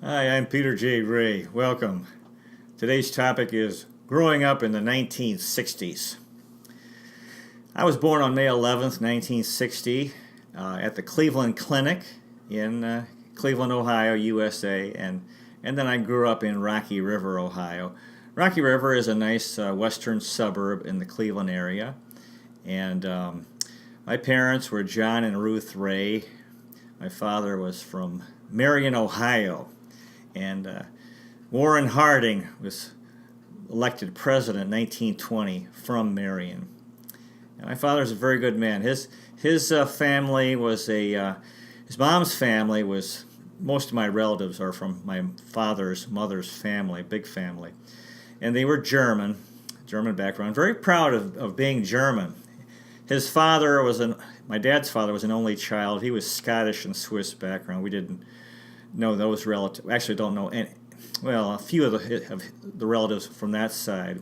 Hi, I'm Peter J Rea. Welcome. Today's topic is growing up in the 1960s. I was born on May 11th, 1960, at the Cleveland Clinic in Cleveland, Ohio, USA, and then I grew up in Rocky River, Ohio. Rocky River is a nice western suburb in the Cleveland area, and my parents were John and Ruth Rea. My father was from Marion, Ohio, and Warren Harding was elected president in 1920 from Marion. And my father's a very good man. His family was his mom's family was, most of my relatives are from my father's mother's family, big family, and they were German background. Very proud of being German. His father my dad's father was an only child. He was Scottish and Swiss background. We didn't know those relatives. Actually, don't know any. Well, a few of the relatives from that side,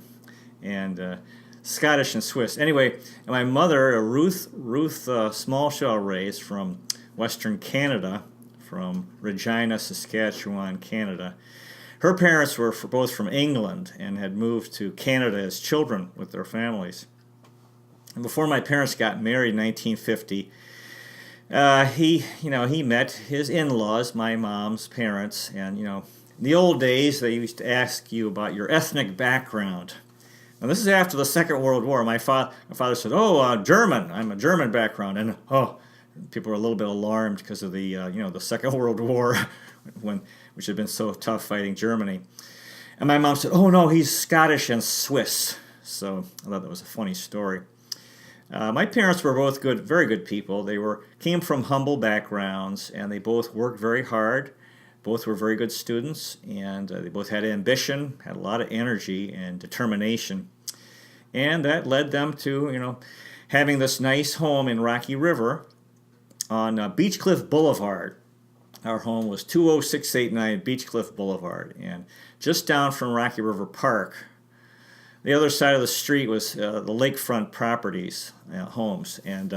and Scottish and Swiss. Anyway, my mother, Ruth Smallshaw Rea, from Western Canada, from Regina, Saskatchewan, Canada. Her parents were both from England and had moved to Canada as children with their families. And before my parents got married in 1950, he met his in-laws, my mom's parents, and in the old days they used to ask you about your ethnic background. And this is after the Second World War. My father said, German. I'm a German background. And, people were a little bit alarmed because of the Second World War, which had been so tough fighting Germany. And my mom said, oh, no, he's Scottish and Swiss. So I thought that was a funny story. My parents were both very good people. They came from humble backgrounds, and they both worked very hard. Both were very good students, and they both had ambition, had a lot of energy and determination. And that led them to, having this nice home in Rocky River on Beechcliff Boulevard. Our home was 20689 Beechcliff Boulevard, and just down from Rocky River Park. The other side of the street was the lakefront properties, homes, and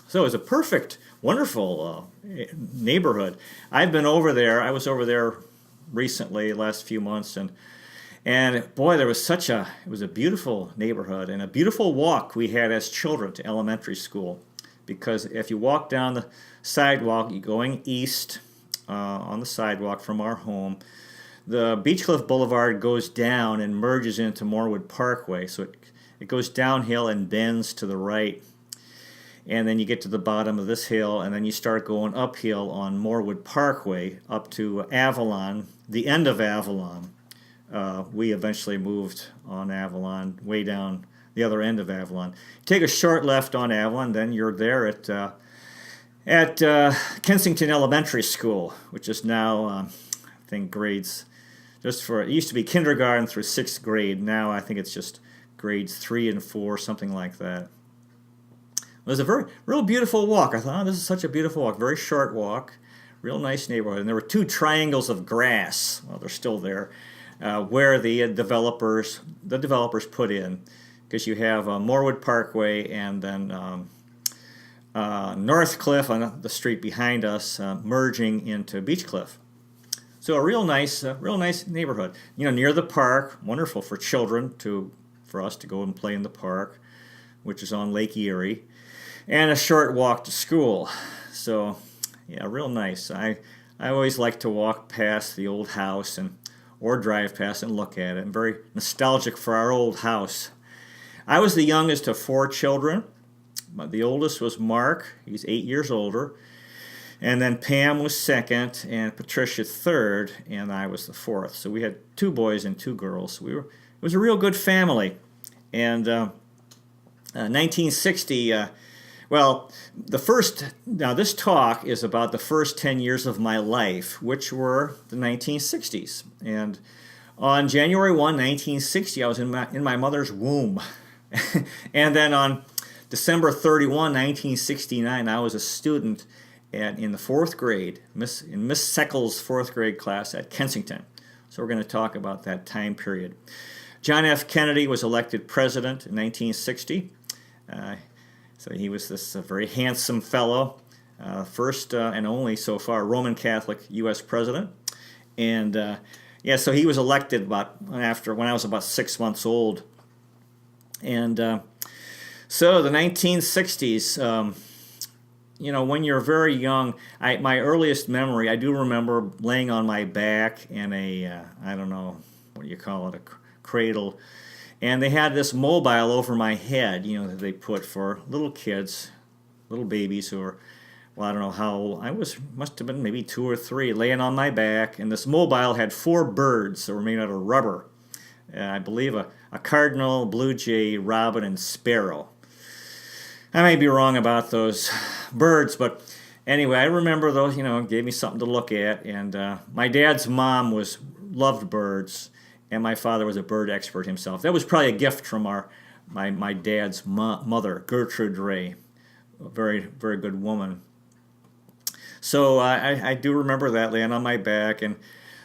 so it was a perfect, wonderful neighborhood. I've been over there. I was over there recently, last few months, and boy, it was a beautiful neighborhood and a beautiful walk we had as children to elementary school, because if you walk down the sidewalk, you're going east on the sidewalk from our home. The Beechcliff Boulevard goes down and merges into Morewood Parkway, so it goes downhill and bends to the right. And then you get to the bottom of this hill, and then you start going uphill on Morewood Parkway up to Avalon, the end of Avalon. We eventually moved on Avalon, way down the other end of Avalon. Take a short left on Avalon, then you're there at Kensington Elementary School, which is now, I think, grades. It used to be kindergarten through 6th grade. Now I think it's just grades 3 and 4, something like that. It was a real beautiful walk. I thought, this is such a beautiful walk. Very short walk, real nice neighborhood. And there were 2 triangles of grass. Well, they're still there, where the developers put in, because you have Morewood Parkway and then Northcliff on the street behind us, merging into Beechcliff. So a real nice neighborhood. Near the park, wonderful for children for us to go and play in the park, which is on Lake Erie, and a short walk to school. So, yeah, real nice. I always like to walk past the old house or drive past and look at it. I'm very nostalgic for our old house. I was the youngest of 4 children. The oldest was Mark. He's 8 years older. And then Pam was second, and Patricia third, and I was the fourth. So we had 2 boys and 2 girls. It was a real good family. And 1960, now this talk is about the first 10 years of my life, which were the 1960s. And on January 1, 1960, I was in my mother's womb. And then on December 31, 1969, I was a student in the 4th grade, in Miss Seckles' 4th grade class at Kensington. So we're going to talk about that time period. John F. Kennedy was elected president in 1960. So he was this very handsome fellow, first and only so far Roman Catholic U.S. president. And yeah, so he was elected about after when I was about 6 months old. And so the 1960s, when you're very young, my earliest memory, I do remember laying on my back in a, I don't know, what do you call it, a cradle. And they had this mobile over my head, that they put for little kids, little babies who were, well, I don't know how old. Must have been maybe 2 or 3, laying on my back. And this mobile had 4 birds that were made out of rubber. I believe a cardinal, blue jay, robin, and sparrow. I may be wrong about those birds, but anyway, I remember those, gave me something to look at. And my dad's mom loved birds, and my father was a bird expert himself. That was probably a gift from my dad's mother, J Rea, a very, very good woman. So I do remember that, laying on my back, and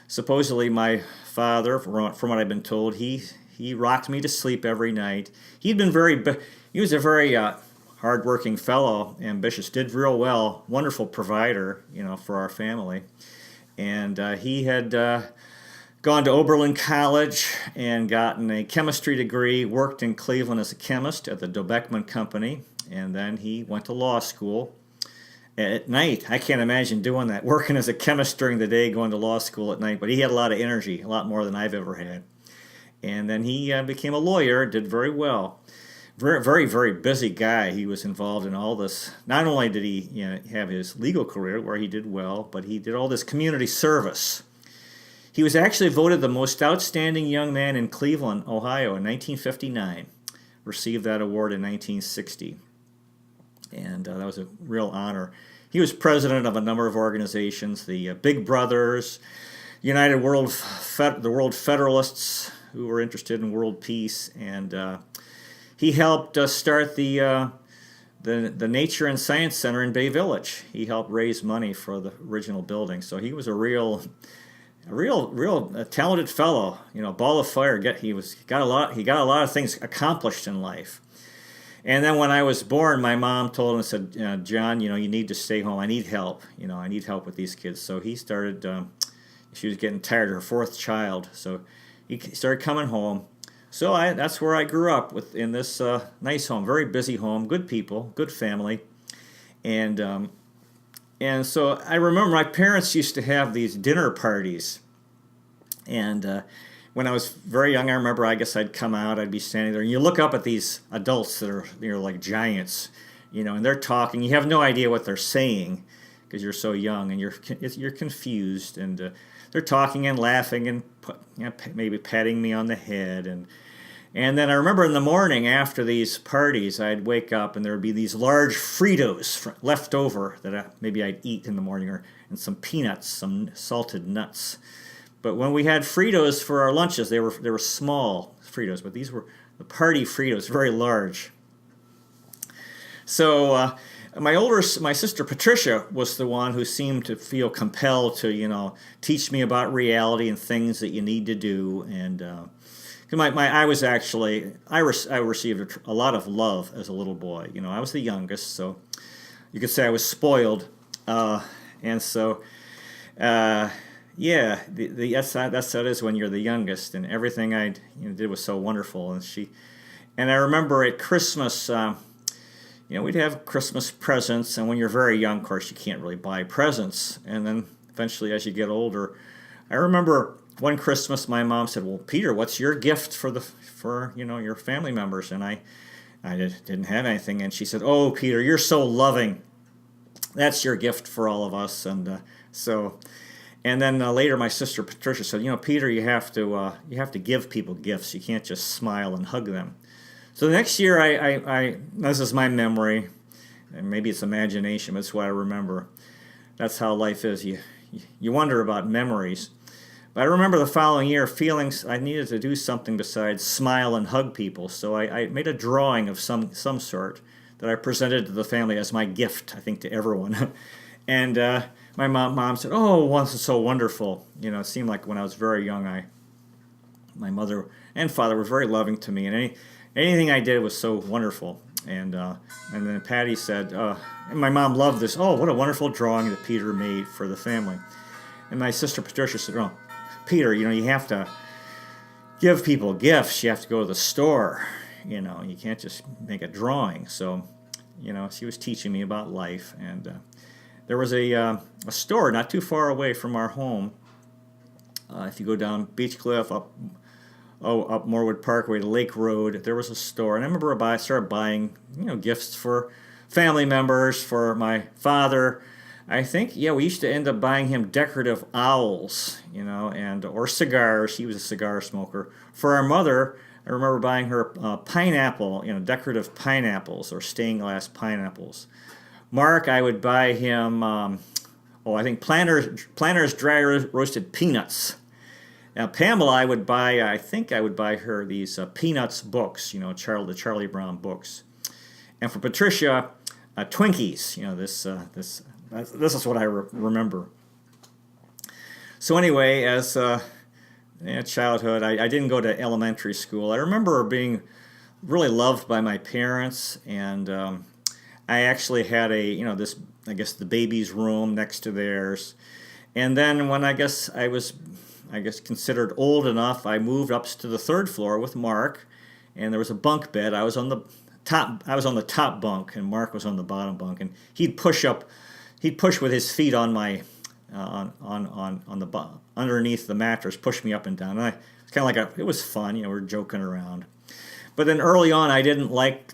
supposedly my father, from what I've been told, he rocked me to sleep every night. He was a very hardworking fellow, ambitious, did real well, wonderful provider, for our family. And he had gone to Oberlin College and gotten a chemistry degree, worked in Cleveland as a chemist at the Beckman Company, and then he went to law school. At night, I can't imagine doing that, working as a chemist during the day, going to law school at night, but he had a lot of energy, a lot more than I've ever had. And then he became a lawyer, did very well. Very, very, very busy guy. He was involved in all this. Not only did he have his legal career where he did well, but he did all this community service. He was actually voted the most outstanding young man in Cleveland, Ohio in 1959. Received that award in 1960. And that was a real honor. He was president of a number of organizations, the Big Brothers, the World Federalists, who were interested in world peace, and he helped start the Nature and Science Center in Bay Village. He helped raise money for the original building. So he was a real talented fellow. Ball of fire. He got a lot of things accomplished in life. And then when I was born, my mom told him, said, John, you need to stay home. I need help. I need help with these kids. So he started, she was getting tired of her 4th child. So he started coming home. So that's where I grew up, in this nice home, very busy home, good people, good family. And so I remember my parents used to have these dinner parties. And when I was very young, I remember, I guess I'd come out, I'd be standing there, and you look up at these adults that are like giants, and they're talking. You have no idea what they're saying because you're so young, and you're confused, and they're talking and laughing and maybe patting me on the head, and then I remember in the morning after these parties, I'd wake up and there would be these large Fritos left over that maybe I'd eat in the morning, and some peanuts, some salted nuts. But when we had Fritos for our lunches, they were small Fritos, but these were the party Fritos, very large. So my sister Patricia was the one who seemed to feel compelled to teach me about reality and things that you need to do. And I received a lot of love as a little boy. I was the youngest, so you could say I was spoiled, and so. Yeah, that's how it is when you're the youngest, and everything I did was so wonderful. And I remember at Christmas, we'd have Christmas presents, and when you're very young, of course, you can't really buy presents. And then eventually, as you get older, I remember one Christmas, my mom said, "Well, Peter, what's your gift for your family members?" And I didn't have anything, and she said, "Oh, Peter, you're so loving. That's your gift for all of us." And so. And then later, my sister Patricia said, "Peter, you have to give people gifts. You can't just smile and hug them." So the next year, I this is my memory, and maybe it's imagination, but it's what I remember. That's how life is. You wonder about memories. But I remember the following year feelings I needed to do something besides smile and hug people. So I made a drawing of some sort that I presented to the family as my gift, I think, to everyone. And my mom said, "Oh, this is so wonderful." It seemed like when I was very young, my mother and father were very loving to me, and anything I did was so wonderful. And then Patty said, and my mom loved this. "Oh, what a wonderful drawing that Peter made for the family." And my sister Patricia said, "Oh, Peter, you have to give people gifts. You have to go to the store. You can't just make a drawing." So, she was teaching me about life. And there was a store not too far away from our home. If you go down Beach Cliff, up Morewood Parkway to Lake Road, there was a store. And I remember I started buying, gifts for family members, for my father. I think, we used to end up buying him decorative owls, or cigars. He was a cigar smoker. For our mother, I remember buying her pineapple, decorative pineapples or stained glass pineapples. Mark, I would buy him, I think Planters dry roasted peanuts. Now Pamela, I would buy her these Peanuts books, the Charlie Brown books. And for Patricia, Twinkies. This is what I remember. So anyway, as childhood, I didn't go to elementary school. I remember being really loved by my parents, and I actually had the baby's room next to theirs. And then when I guess considered old enough, I moved up to the third floor with Mark, and there was a bunk bed. I was on the top bunk, and Mark was on the bottom bunk, and he'd push with his feet on my underneath the mattress, push me up and down. And it's kind of it was fun, we're joking around. But then early on, I didn't like,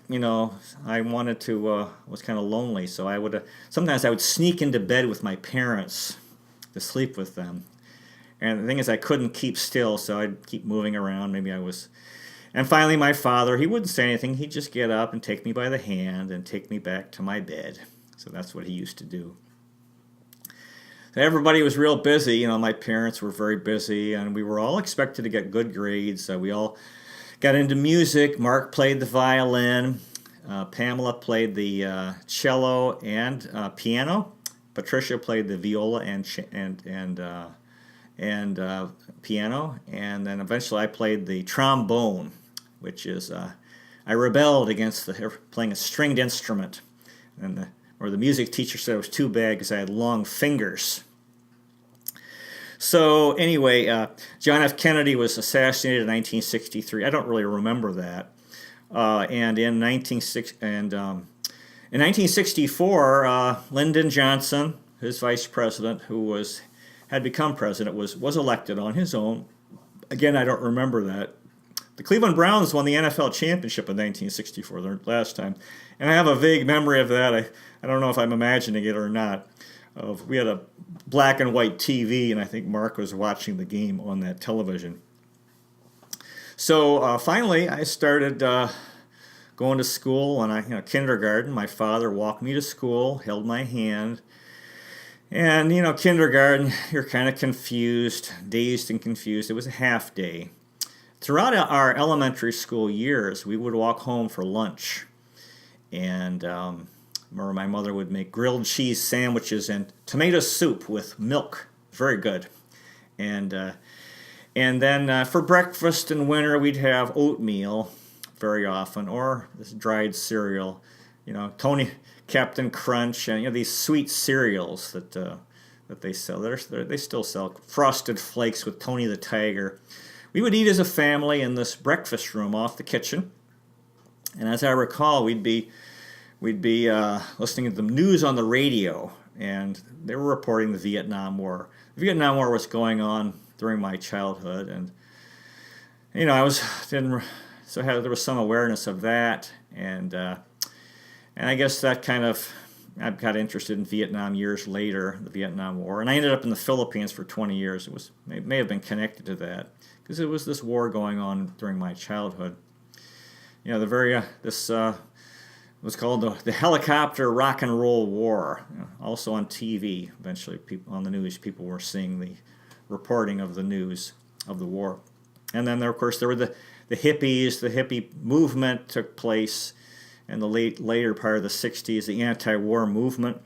I wanted to, was kind of lonely, so sometimes I would sneak into bed with my parents to sleep with them. And the thing is, I couldn't keep still, so I'd keep moving around. And finally, my father, he wouldn't say anything. He'd just get up and take me by the hand and take me back to my bed. So that's what he used to do. So everybody was real busy. My parents were very busy, and we were all expected to get good grades. We all got into music. Mark played the violin. Pamela played the cello and piano. Patricia played the viola and piano. And then eventually I played the trombone, which is I rebelled against playing a stringed instrument, or the music teacher said it was too bad because I had long fingers. So anyway, John F. Kennedy was assassinated in 1963. I don't really remember that. And in 1964, Lyndon Johnson, his vice president, who had become president, was elected on his own. Again, I don't remember that. The Cleveland Browns won the NFL championship in 1964, their last time. And I have a vague memory of that. I don't know if I'm imagining it or not. We had a black and white TV, and I think Mark was watching the game on that television. So finally, I started going to school when kindergarten. My father walked me to school, held my hand. And, kindergarten, you're kind of confused, dazed and confused. It was a half day. Throughout our elementary school years, we would walk home for lunch. And remember my mother would make grilled cheese sandwiches and tomato soup with milk. Very good. And then for breakfast in winter, we'd have oatmeal very often, or this dried cereal. Tony Captain Crunch, and these sweet cereals that they sell. They still sell Frosted Flakes with Tony the Tiger. We would eat as a family in this breakfast room off the kitchen, and as I recall, we'd be listening to the news on the radio, and they were reporting the Vietnam War. The Vietnam War was going on during my childhood, and there was some awareness of that, and I guess that I got interested in Vietnam years later, the Vietnam War, and I ended up in the Philippines for 20 years. It may have been connected to that, because it was this war going on during my childhood. This was called the Helicopter Rock and Roll War. Also on TV, eventually on the news, people were seeing the reporting of the news of the war. And then, of course, there were the hippies. The hippie movement took place in the later part of the 60s, the anti-war movement.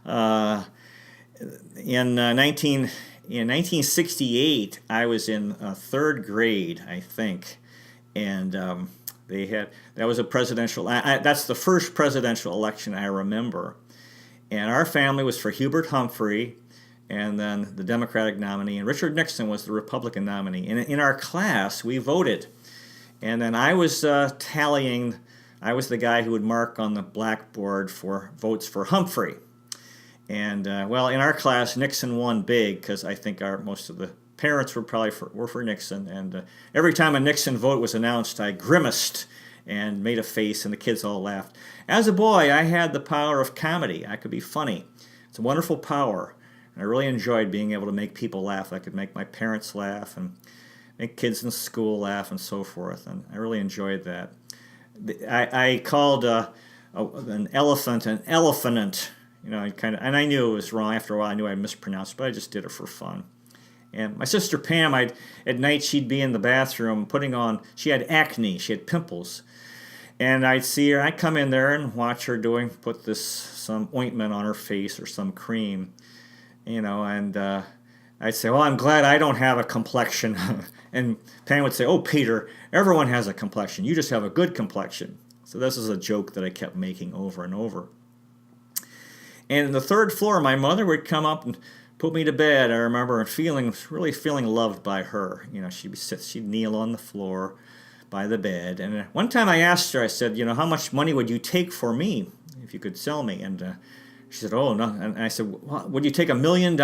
In 1968, I was in third grade, I think, and that was a presidential. That's the first presidential election I remember, and our family was for Hubert Humphrey, and then the Democratic nominee, and Richard Nixon was the Republican nominee. And in our class, we voted. And then I was tallying, I was the guy who would mark on the blackboard for votes for Humphrey. And well, in our class, Nixon won big because I think most of the parents were probably for Nixon. And every time a Nixon vote was announced, I grimaced and made a face, and the kids all laughed. As a boy, I had the power of comedy. I could be funny. It's a wonderful power. And I really enjoyed being able to make people laugh. I could make my parents laugh and make kids in school laugh and so forth. And I really enjoyed that. I called an elephant an elephant. You know, and I knew it was wrong. After a while, I knew I mispronounced it, but I just did it for fun. And my sister Pam, at night she'd be in the bathroom she had acne, she had pimples. And I'd see her, I'd come in there and watch her put some ointment on her face or some cream, you know, and I'd say, well, I'm glad I don't have a complexion. And Pam would say, oh, Peter, everyone has a complexion. You just have a good complexion. So this is a joke that I kept making over and over. And on the third floor, my mother would come up and put me to bed. I remember really feeling loved by her. You know, she'd kneel on the floor by the bed. And one time I asked her, I said, you know, how much money would you take for me if you could sell me? And she said, oh, no. And I said, well, would you take $1 million?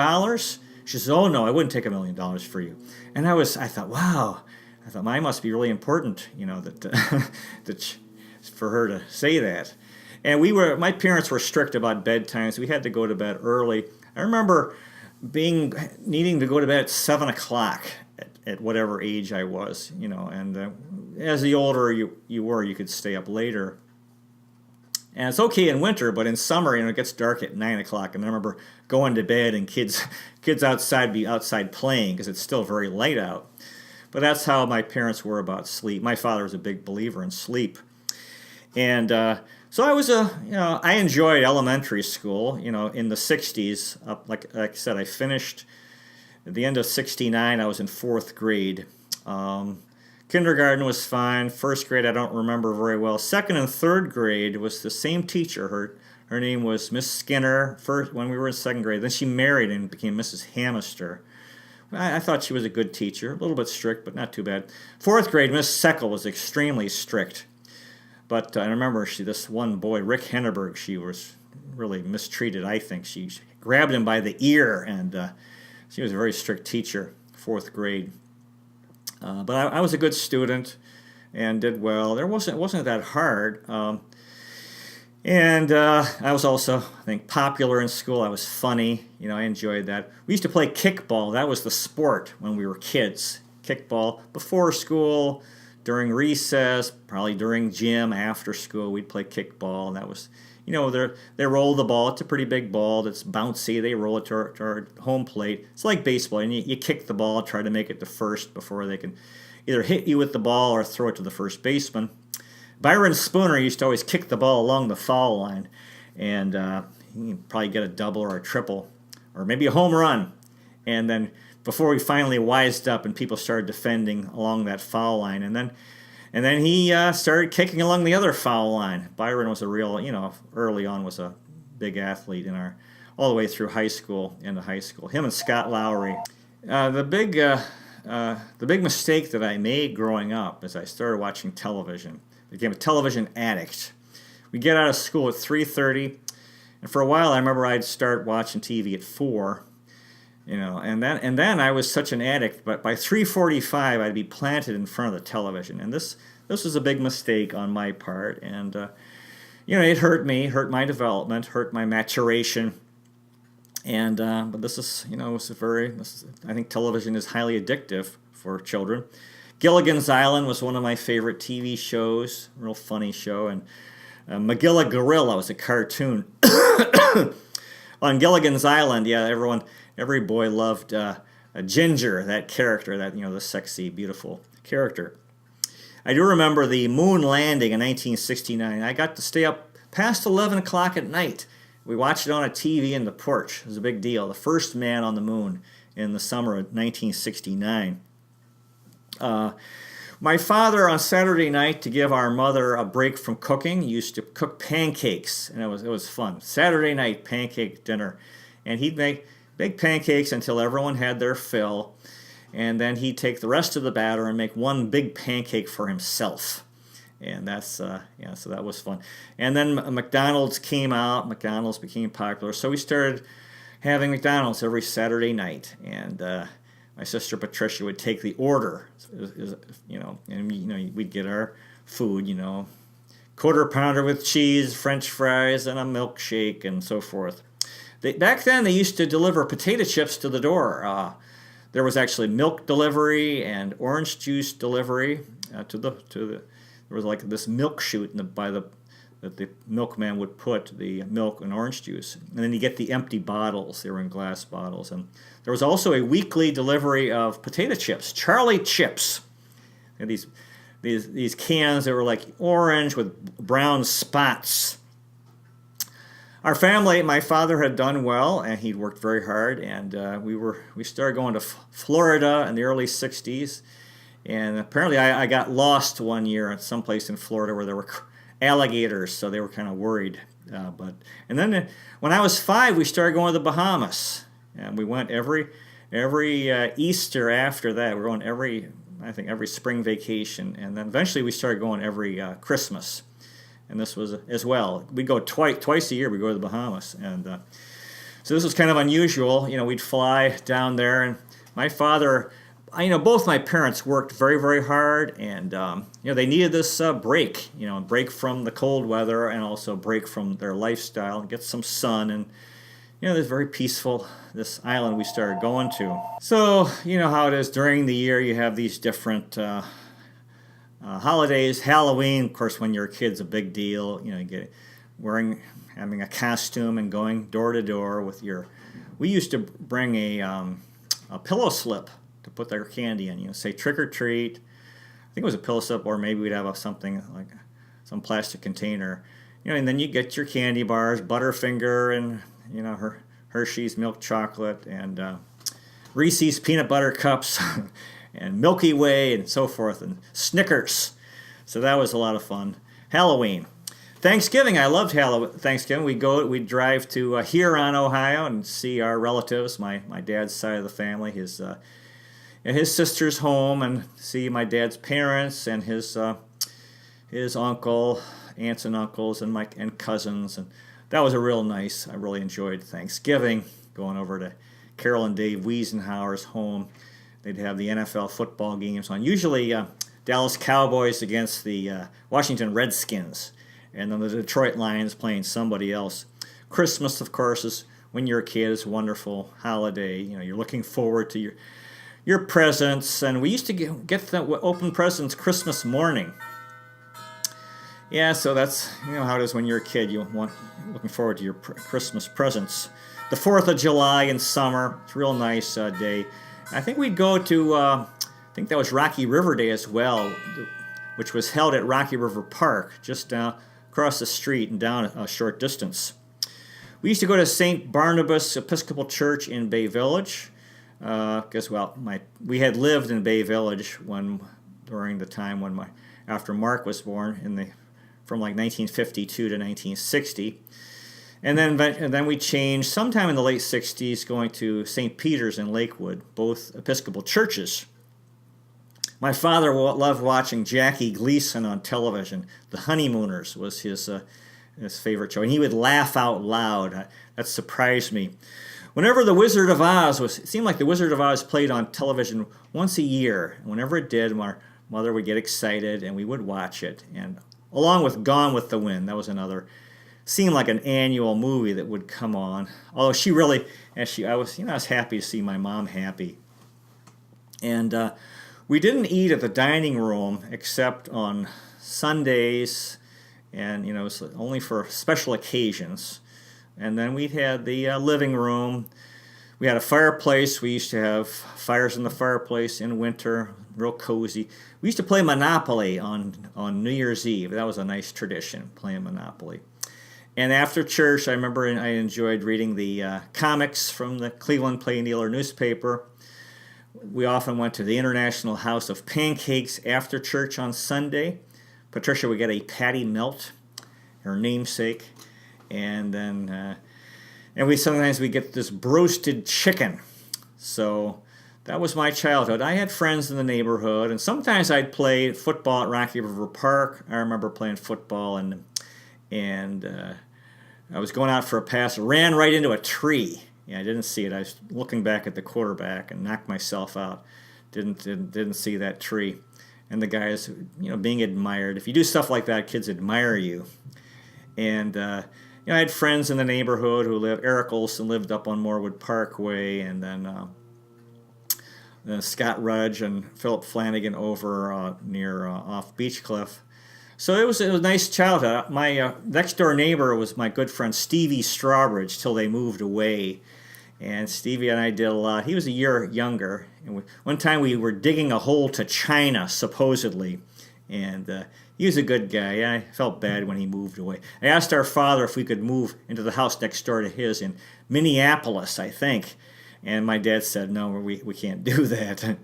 She said, oh, no, I wouldn't take $1 million for you. And I thought, wow. I thought, mine must be really important, you know, that for her to say that. And my parents were strict about bedtime, so we had to go to bed early. I remember needing to go to bed at 7 o'clock at whatever age I was, you know, and as the older you were, you could stay up later. And it's okay in winter, but in summer, you know, it gets dark at 9 o'clock. And I remember going to bed and kids outside be outside playing because it's still very light out. But that's how my parents were about sleep. My father was a big believer in sleep. And so I enjoyed elementary school, you know, in the 60s. Like I said, I finished at the end of 69. I was in 4th grade. Kindergarten was fine. 1st grade, I don't remember very well. 2nd and 3rd grade was the same teacher. Her name was Miss Skinner when we were in 2nd grade. Then she married and became Mrs. Hamister. I thought she was a good teacher, a little bit strict, but not too bad. 4th grade, Miss Seckel was extremely strict. But I remember this one boy, Rick Henneberg, she was really mistreated, I think. She grabbed him by the ear, and she was a very strict teacher, 4th grade. But I was a good student and did well. It wasn't that hard. And I was also, I think, popular in school. I was funny. You know, I enjoyed that. We used to play kickball. That was the sport when we were kids. Kickball before school, during recess, probably during gym, after school, we'd play kickball. And that was, you know, they roll the ball. It's a pretty big ball that's bouncy. They roll it to our home plate. It's like baseball. And you kick the ball, try to make it to first before they can either hit you with the ball or throw it to the first baseman. Byron Spooner used to always kick the ball along the foul line. And he could probably get a double or a triple or maybe a home run. And then before we finally wised up and people started defending along that foul line. And then he started kicking along the other foul line. Byron was a real, you know, early on was a big athlete all the way through high school, into high school. Him and Scott Lowry. The big mistake that I made growing up is I started watching television. I became a television addict. We'd get out of school at 3:30, and for a while I remember I'd start watching TV at 4. You know, and then I was such an addict, but by 3:45 I'd be planted in front of the television, and this was a big mistake on my part, and you know, it hurt me, hurt my development, hurt my maturation, and but this is, you know, I think television is highly addictive for children. Gilligan's Island was one of my favorite TV shows, real funny show, and Magilla Gorilla was a cartoon. On Gilligan's Island, yeah, every boy loved Ginger, that character, that, you know, the sexy, beautiful character. I do remember the moon landing in 1969. I got to stay up past 11 o'clock at night. We watched it on a TV in the porch. It was a big deal. The first man on the moon in the summer of 1969. My father, on Saturday night, to give our mother a break from cooking, used to cook pancakes, and it was fun. Saturday night pancake dinner, and he'd bake pancakes until everyone had their fill, and then he'd take the rest of the batter and make one big pancake for himself. And that's, yeah, so that was fun. And then McDonald's came out. McDonald's became popular. So we started having McDonald's every Saturday night. And my sister Patricia would take the order, and we'd get our food, quarter pounder with cheese, French fries, and a milkshake, and so forth. Back then, they used to deliver potato chips to the door. There was actually milk delivery and orange juice delivery to the. There was like this milk chute that the milkman would put the milk and orange juice, and then you get the empty bottles. They were in glass bottles, and there was also a weekly delivery of potato chips, Charlie chips. And these cans that were like orange with brown spots. Our family, my father had done well, and he'd worked very hard, and we started going to Florida in the early 60s. And apparently I got lost one year at some place in Florida where there were alligators, so they were kind of worried. And then when I was 5, we started going to the Bahamas. And we went every Easter after that. We were going every spring vacation. And then eventually we started going every Christmas. And this was as well. We'd go twice a year. We'd go to the Bahamas. And so this was kind of unusual. We'd fly down there. And my father... both my parents worked very, very hard, and they needed this break, break from the cold weather and also break from their lifestyle and get some sun. And this very peaceful, this island we started going to. So how it is during the year. You have these different holidays. Halloween, of course, when you're a kid's a big deal. You get having a costume and going door to door with your. We used to bring a pillow slip to put their candy in, say trick or treat. I think it was a pillow slip, or maybe we'd have something like some plastic container, and then you get your candy bars, Butterfinger, and Hershey's milk chocolate, and Reese's peanut butter cups, and Milky Way, and so forth, and Snickers. So that was a lot of fun. Halloween. Thanksgiving, I loved Thanksgiving. We'd drive to Huron, Ohio, and see our relatives, my dad's side of the family, his sister's home, and see my dad's parents and his uncle, aunts and uncles, and cousins, and that was a real nice. I really enjoyed Thanksgiving, going over to Carol and Dave Wiesenhower's home. They'd have the NFL football games on, usually Dallas Cowboys against the Washington Redskins, and then the Detroit Lions playing somebody else. Christmas, of course, is when you're a kid, is a wonderful holiday. You're looking forward to your presents, and we used to get the open presents Christmas morning. Yeah, so that's how it is when you're a kid. Looking forward to your Christmas presents. The 4th of July in summer, it's a real nice day. I think we'd go to, I think that was Rocky River Day as well, which was held at Rocky River Park, just across the street and down a short distance. We used to go to St. Barnabas Episcopal Church in Bay Village. Because we had lived in Bay Village during the time after Mark was born from like 1952 to 1960, and then we changed sometime in the late 60s, going to St. Peter's in Lakewood, both Episcopal churches. My father loved watching Jackie Gleason on television. The Honeymooners was his favorite show, and he would laugh out loud. That surprised me. Whenever The Wizard of Oz it seemed like The Wizard of Oz played on television once a year. Whenever it did, my mother would get excited and we would watch it. And along with Gone with the Wind, that was another, seemed like an annual movie that would come on. Although I was happy to see my mom happy. And we didn't eat at the dining room except on Sundays, and it was only for special occasions. And then we had the living room. We had a fireplace. We used to have fires in the fireplace in winter, real cozy. We used to play Monopoly on New Year's Eve. That was a nice tradition, playing Monopoly. And after church, I remember I enjoyed reading the comics from the Cleveland Plain Dealer newspaper. We often went to the International House of Pancakes after church on Sunday. Patricia would get a patty melt, her namesake. And then and we get this roasted chicken. So that was my childhood. I had friends in the neighborhood, and sometimes I'd play football at Rocky River Park. I remember playing football, and I was going out for a pass, ran right into a tree. Yeah, I didn't see it. I was looking back at the quarterback and knocked myself out. Didn't see that tree. And the guys, being admired. If you do stuff like that, kids admire you. And I had friends in the neighborhood who lived. Eric Olson lived up on Moorwood Parkway, and then Scott Rudge and Philip Flanagan over near off Beechcliff. So it was a nice childhood. My next door neighbor was my good friend Stevie Strawbridge till they moved away. And Stevie and I did a lot. He was a year younger. And one time we were digging a hole to China, supposedly. And he was a good guy. I felt bad when he moved away. I asked our father if we could move into the house next door to his in Minneapolis, I think. And my dad said, no, we can't do that.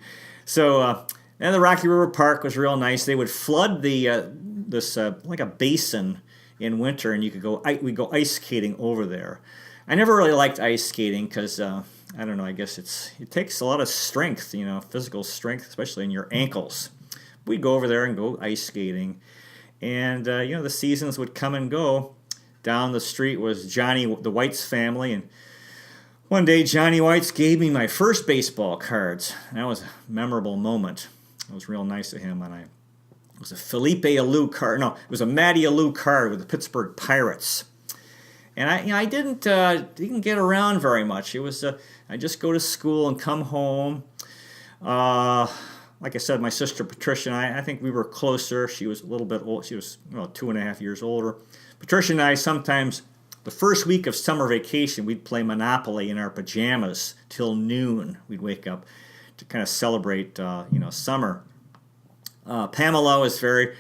So and the Rocky River Park was real nice. They would flood this like a basin in winter, and we'd go ice skating over there. I never really liked ice skating because I don't know. I guess it takes a lot of strength, physical strength, especially in your ankles. We'd go over there and go ice skating, and the seasons would come and go. Down the street was Johnny the White's family, and one day Johnny White's gave me my first baseball cards. That was a memorable moment. It was real nice of him, and it was a Felipe Alou card. No, it was a Matty Alou card with the Pittsburgh Pirates. And I didn't get around very much. It was I just go to school and come home. Like I said, my sister Patricia and I think we were closer. She was a little bit old. She was 2.5 years older. Patricia and I sometimes, the first week of summer vacation, we'd play Monopoly in our pajamas till noon. We'd wake up to kind of celebrate summer. Pamela was very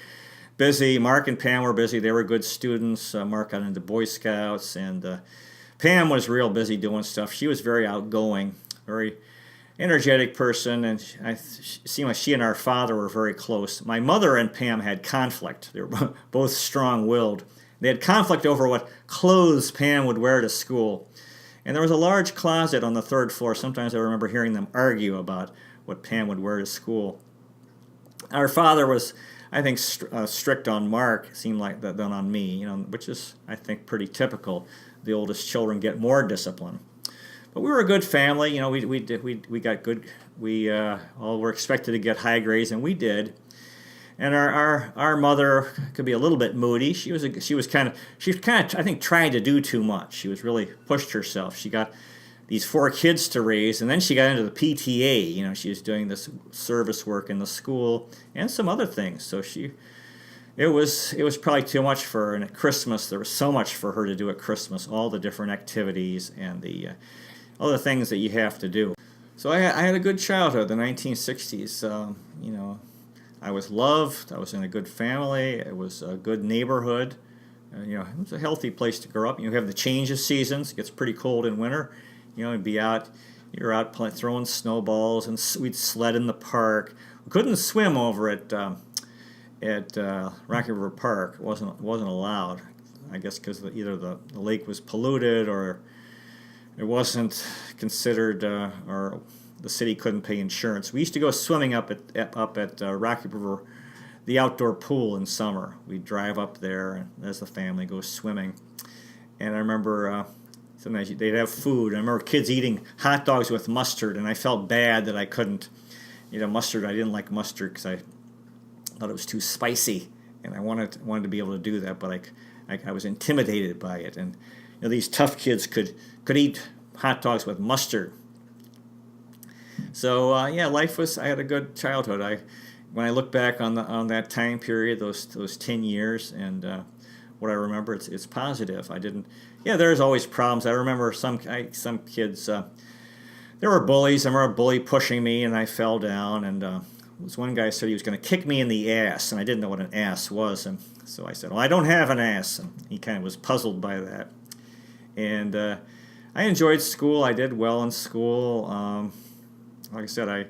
busy. Mark and Pam were busy. They were good students. Mark got into Boy Scouts, and Pam was real busy doing stuff. She was very outgoing, very energetic person, and it seemed like she and our father were very close. My mother and Pam had conflict. They were both strong-willed. They had conflict over what clothes Pam would wear to school. And there was a large closet on the third floor. Sometimes I remember hearing them argue about what Pam would wear to school. Our father was, I think, strict on Mark, it seemed like, than on me, which is, I think, pretty typical. The oldest children get more discipline. But we were a good family. We got good. We all were expected to get high grades, and we did. And our mother could be a little bit moody. She was kind of I think trying to do too much. She was really pushed herself. She got these 4 kids to raise, and then she got into the PTA. She was doing this service work in the school and some other things. So it was probably too much for her. And at Christmas, there was so much for her to do at Christmas, all the different activities and the other things that you have to do. So I had a good childhood, the 1960s. I was loved. I was in a good family. It was a good neighborhood. It was a healthy place to grow up. You have the change of seasons. It gets pretty cold in winter. You're out throwing snowballs, and we'd sled in the park. We couldn't swim over at Rocky River Park. It wasn't allowed. I guess because either the lake was polluted or it wasn't considered, or the city couldn't pay insurance. We used to go swimming up at Rocky River, the outdoor pool in summer. We'd drive up there as the family go swimming. And I remember sometimes they'd have food. I remember kids eating hot dogs with mustard, and I felt bad that I couldn't. Mustard. I didn't like mustard because I thought it was too spicy, and I wanted to be able to do that, but I was intimidated by it. And these tough kids could eat hot dogs with mustard. So life was. I had a good childhood. When I look back on that time period, those 10 years, and what I remember, it's positive. I didn't. Yeah, there's always problems. I remember some kids. There were bullies. I remember a bully pushing me, and I fell down. And this one guy said he was going to kick me in the ass, and I didn't know what an ass was. And so I said, "Well, I don't have an ass." And he kind of was puzzled by that. And I enjoyed school. I did well in school. Like I said,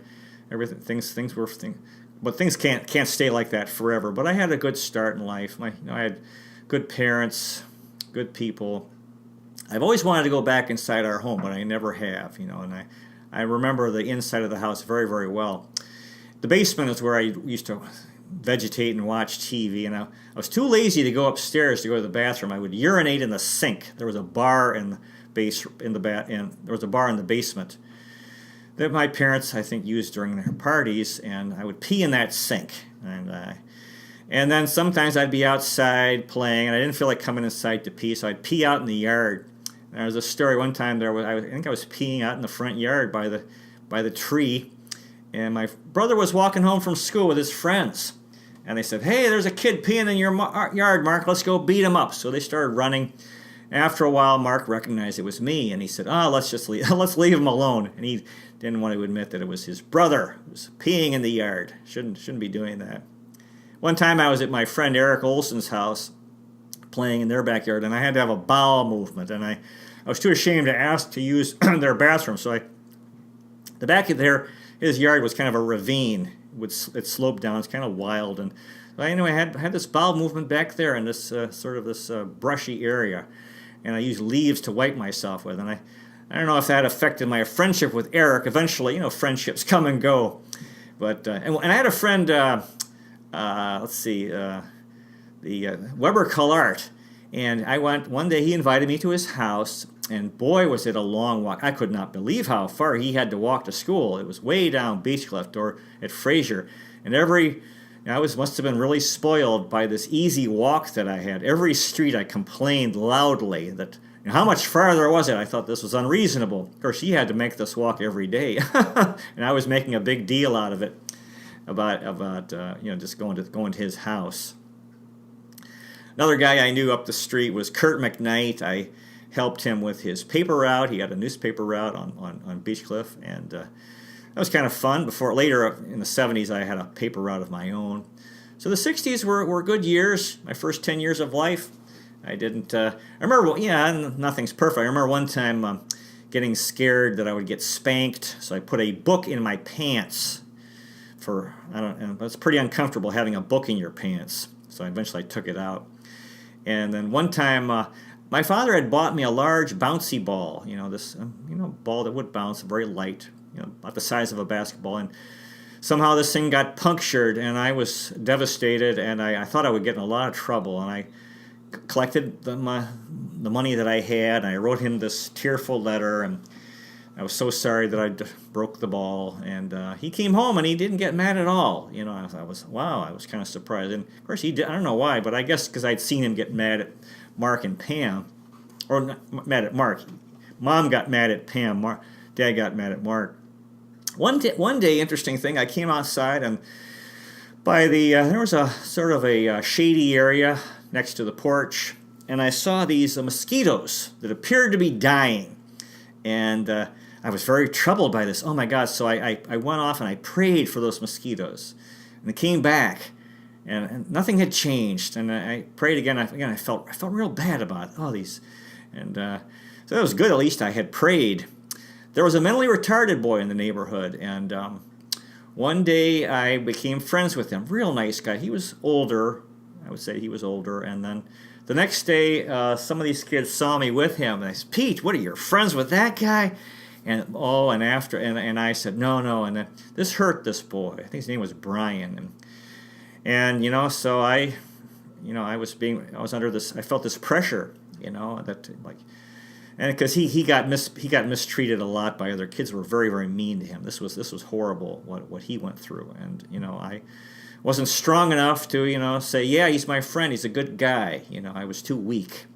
but things can't stay like that forever. But I had a good start in life. I had good parents, good people. I've always wanted to go back inside our home, but I never have, and I remember the inside of the house very, very well. The basement is where I used to vegetate and watch TV, and I was too lazy to go upstairs to go to the bathroom. I would urinate in the sink. There was a bar in the there was a bar in the basement that my parents, I think, used during their parties, and I would pee in that sink. And then sometimes I'd be outside playing, and I didn't feel like coming inside to pee, so I'd pee out in the yard. And there was a story one time I think I was peeing out in the front yard by the tree, and my brother was walking home from school with his friends, and they said, "Hey, there's a kid peeing in your yard, Mark. Let's go beat him up." So they started running. After a while, Mark recognized it was me, and he said, let's leave him alone. And he didn't want to admit that it was his brother who was peeing in the yard. Shouldn't be doing that. One time I was at my friend Eric Olson's house playing in their backyard, and I had to have a bowel movement, and I was too ashamed to ask to use their bathroom. So the back of his yard was kind of a ravine. It sloped down. It's kind of wild. And anyway, I had this bowel movement back there in this this brushy area. And I used leaves to wipe myself with. And I don't know if that affected my friendship with Eric. Eventually, friendships come and go. But and I had a friend, the Weber Collart. And I went, one day he invited me to his house, and boy, was it a long walk. I could not believe how far he had to walk to school. It was way down Beechcliff or at Fraser. And I must have been really spoiled by this easy walk that I had. Every street I complained loudly that, how much farther was it? I thought this was unreasonable. Of course, he had to make this walk every day. And I was making a big deal out of it about just going to his house. Another guy I knew up the street was Kurt McKnight. I helped him with his paper route. He had a newspaper route on Beechcliff, and that was kind of fun. Later in the 70s, I had a paper route of my own. So the 60s were good years, my first 10 years of life. I remember, nothing's perfect. I remember one time getting scared that I would get spanked, so I put a book in my pants. It's pretty uncomfortable having a book in your pants, so eventually I took it out. And then one time, my father had bought me a large bouncy ball, this ball that would bounce, very light, about the size of a basketball. And somehow this thing got punctured, and I was devastated, and I thought I would get in a lot of trouble. And I collected the money that I had, and I wrote him this tearful letter, and I was so sorry that I broke the ball. And he came home, and he didn't get mad at all. I was kind of surprised. And of course, he did. I don't know why, but I guess because I'd seen him get mad at Mark and Pam, or not mad at Mark. Mom got mad at Pam. Dad got mad at Mark. One day, interesting thing, I came outside, and there was a sort of a shady area next to the porch, and I saw these mosquitoes that appeared to be dying. And I was very troubled by this. Oh my God. So I went off and I prayed for those mosquitoes. And they came back, and nothing had changed. And I prayed again. I felt real bad about all these. And so that was good. At least I had prayed. There was a mentally retarded boy in the neighborhood. And one day I became friends with him. Real nice guy. He was older. I would say he was older. And then the next day, some of these kids saw me with him. And I said, "Pete, what are you, friends with that guy?" And I said, no. And then this hurt this boy. I think his name was Brian. And so I was under this. I felt this pressure, that and because he got mistreated a lot by other kids who were very, very mean to him. This was horrible what he went through. And I wasn't strong enough to say, yeah, he's my friend. He's a good guy. I was too weak,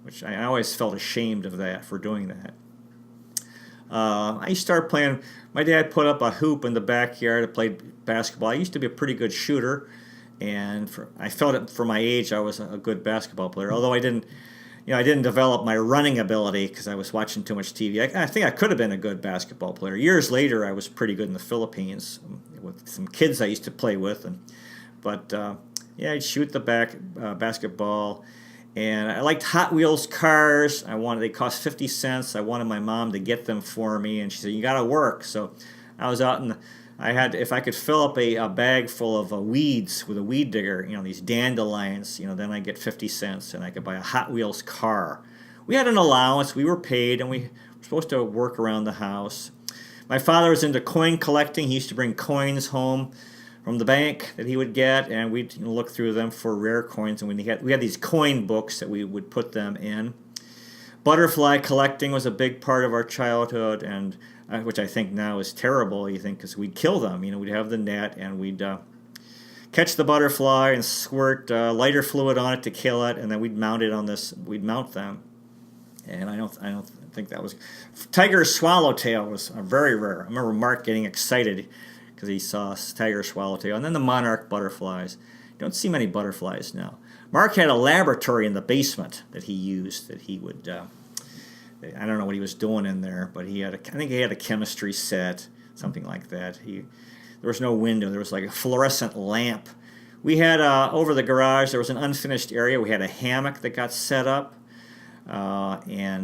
which I always felt ashamed of that for doing that. I started playing. My dad put up a hoop in the backyard. I played basketball. I used to be a pretty good shooter, and I felt it for my age. I was a good basketball player. Although I didn't develop my running ability because I was watching too much TV. I think I could have been a good basketball player. Years later, I was pretty good in the Philippines with some kids I used to play with, but I'd shoot the basketball. And I liked Hot Wheels cars. They cost 50 cents. I wanted my mom to get them for me, and she said, "You got to work." So I was out, and if I could fill up a bag full of weeds with a weed digger, these dandelions, then I get 50 cents, and I could buy a Hot Wheels car. we had an allowance. We were paid, and we were supposed to work around the house. My father was into coin collecting. He used to bring coins home from the bank that he would get, and we'd look through them for rare coins. And we had these coin books that we would put them in. Butterfly collecting was a big part of our childhood, and which I think now is terrible. You think because we'd kill them. We'd have the net, and we'd catch the butterfly and squirt lighter fluid on it to kill it, and then we'd mount it on this. We'd mount them, and I don't think that was tiger swallowtail was very rare. I remember Mark getting excited because he saw tiger swallowtail, and then the monarch butterflies. You don't see many butterflies now. Mark had a laboratory in the basement that he used. That he would. I don't know what he was doing in there, but I think he had a chemistry set, something like that. There was no window. There was like a fluorescent lamp. We had over the garage, there was an unfinished area. We had a hammock that got set up. Pam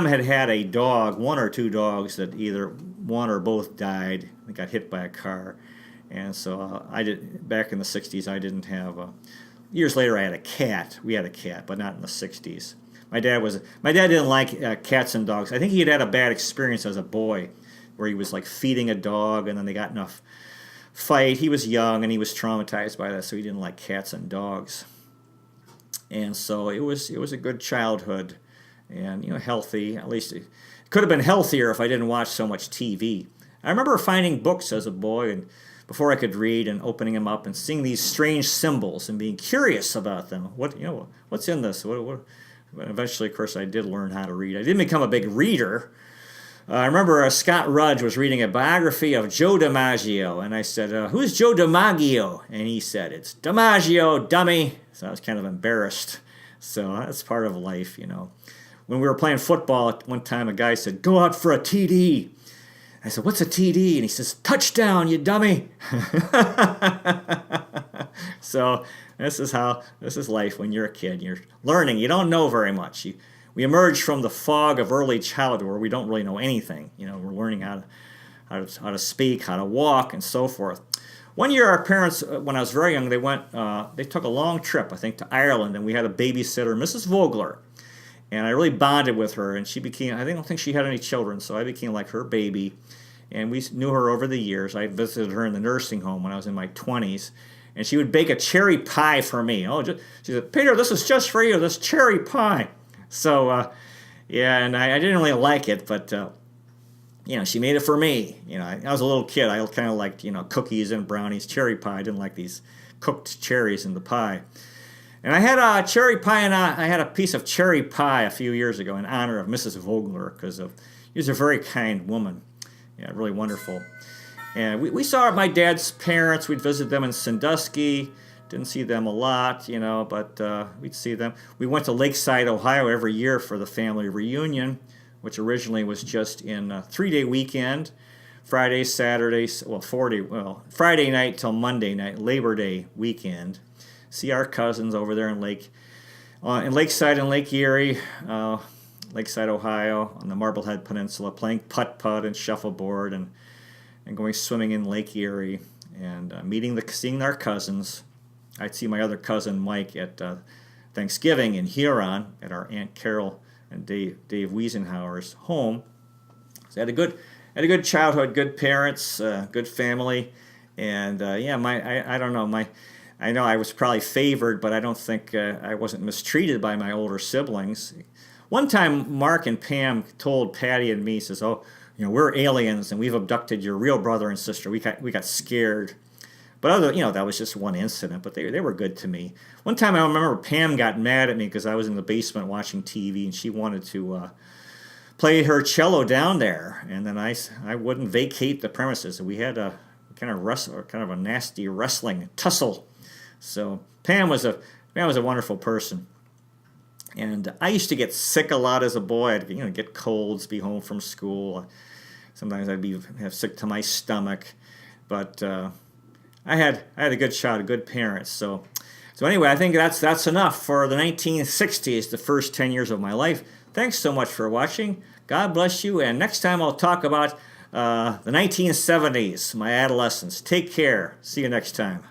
had a dog, one or two dogs that either one or both died and got hit by a car. And so back in the 60s, I didn't have years later, I had a cat. We had a cat, but not in the 60s. My dad didn't like cats and dogs. I think he had a bad experience as a boy, where he was like feeding a dog, and then they got in a fight. He was young, and he was traumatized by that, so he didn't like cats and dogs. And so it was a good childhood, and healthy. At least it could have been healthier if I didn't watch so much TV. I remember finding books as a boy, and before I could read, and opening them up and seeing these strange symbols and being curious about them. What's in this? Eventually, of course, I did learn how to read. I didn't become a big reader. I remember Scott Rudge was reading a biography of Joe DiMaggio, and I said, who's Joe DiMaggio? And he said, it's DiMaggio, dummy. So I was kind of embarrassed. So that's part of life, When we were playing football, at one time a guy said, go out for a TD. I said, what's a TD? And he says, touchdown, you dummy. So this is life when you're a kid. You're learning. You don't know very much. We emerge from the fog of early childhood where we don't really know anything. We're learning how to speak, how to walk, and so forth. One year, our parents, when I was very young, they took a long trip, I think, to Ireland, and we had a babysitter, Mrs. Vogler. And I really bonded with her, and I don't think she had any children, so I became like her baby. And we knew her over the years. I visited her in the nursing home when I was in my 20s. And she would bake a cherry pie for me. She said, Peter, this is just for you, this cherry pie. So, and I didn't really like it, but, she made it for me. I was a little kid. I kind of liked, cookies and brownies, cherry pie. I didn't like these cooked cherries in the pie. And I had a cherry pie, and I had a piece of cherry pie a few years ago in honor of Mrs. Vogler, because she was a very kind woman. Yeah, really wonderful. And we saw my dad's parents. We'd visit them in Sandusky. Didn't see them a lot, but we'd see them. We went to Lakeside, Ohio every year for the family reunion, which originally was just in a 3-day weekend, Friday, Saturday, Friday night till Monday night, Labor Day weekend. See our cousins over there in Lakeside and Lake Erie, Lakeside, Ohio, on the Marblehead Peninsula, playing putt-putt and shuffleboard and going swimming in Lake Erie and seeing our cousins. I'd see my other cousin Mike at Thanksgiving in Huron at our Aunt Carol and Dave Wiesenhower's home. So I had a good childhood, good parents, good family, and I don't know, I know I was probably favored, but I don't think I wasn't mistreated by my older siblings. One time, Mark and Pam told Patty and me, says, we're aliens and we've abducted your real brother and sister. We got scared. But that was just one incident, but they were good to me. One time I remember Pam got mad at me because I was in the basement watching TV and she wanted to play her cello down there. And then I wouldn't vacate the premises. And we had a kind of a nasty wrestling tussle. So Pam was a wonderful person. And I used to get sick a lot as a boy. I'd get colds, be home from school. Sometimes I'd have sick to my stomach. But I had a good child, good parents. So anyway, I think that's enough for the 1960s, the first 10 years of my life. Thanks so much for watching. God bless you. And next time I'll talk about the 1970s, my adolescence. Take care. See you next time.